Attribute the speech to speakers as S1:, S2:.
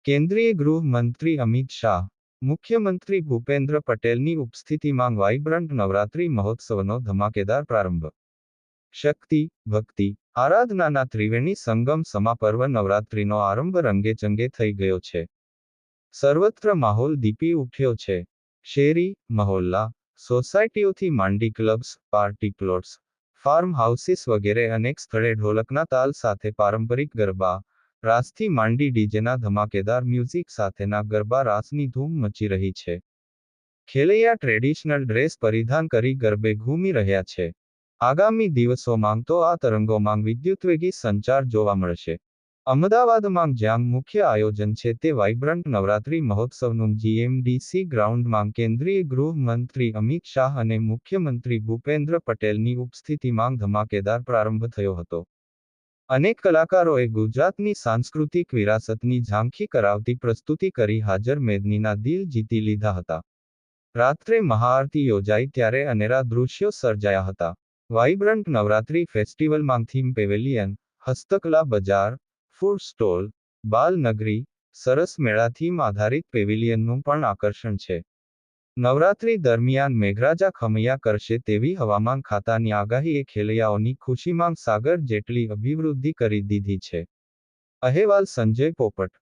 S1: કેન્દ્રીય ગૃહમંત્રી અમિત શાહ, મુખ્યમંત્રી ભૂપેન્દ્ર પટેલની ઉપસ્થિતિમાં વાઇબ્રન્ટ નવરાત્રી મહોત્સવનો ધમાકેદાર પ્રારંભ. શક્તિ, ભક્તિ, આરાધનાના ત્રિવેણી સંગમ સમાપર્વ નવરાત્રીનો આરંભ રંગેચંગે થઈ ગયો છે. સર્વત્ર માહોલ દીપી ઉઠ્યો છે. શેરી, મહોલ્લા, સોસાયટીઓથી માંડી clubs, party plots, farm houses વગેરે અનેક સ્થળે ઢોલકના તાલ સાથે પારંપરિક ગરબા, રાસથી માંડી ડીજેના ધમાકેદાર મ્યુઝિક સાથેના ગરબા રાસની ધૂમ મચી રહી છે. ખેલૈયા ટ્રેડિશનલ ડ્રેસ પરિધાન કરી ગરબે ઘૂમી રહ્યા છે. આગામી દિવસોમાં તો આ તરંગોમાં વિદ્યુતવેગી સંચાર જોવા મળશે. અમદાવાદમાં જ્યાં મુખ્ય આયોજન છે તે વાઇબ્રન્ટ નવરાત્રી મહોત્સવનું જીએમડીસી ગ્રાઉન્ડમાં કેન્દ્રીય ગૃહમંત્રી અમિત શાહ અને મુખ્યમંત્રી ભૂપેન્દ્ર પટેલની ઉપસ્થિતિમાં ધમાકેદાર પ્રારંભ થયો હતો. અનેક કલાકારોએ ગુજરાતની સાંસ્કૃતિક વિરાસતની ઝાંખી કરાવતી પ્રસ્તુતિ કરી હાજર મેદનીના દિલ જીતી લીધા હતા. રાત્રે મહાઆરતી યોજાઈ ત્યારે અનેરા દૃશ્યો સર્જાયા હતા. વાઇબ્રન્ટ નવરાત્રી ફેસ્ટિવલમાં થીમ પેવેલિયન, હસ્તકલા બજાર, ફૂડ સ્ટોલ, બાલનગરી, સરસ મેળા થીમ આધારિત પેવિલિયનનું પણ આકર્ષણ છે. નવરાત્રી દરમિયાન મેઘરાજા ખમૈયા કરશે તેવી હવામાન ખાતાની આગાહીએ ખેલૈયાઓની ખુશીમાં સાગર જેટલી અભિવૃદ્ધિ કરી દીધી છે. અહેવાલ સંજય પોપટ.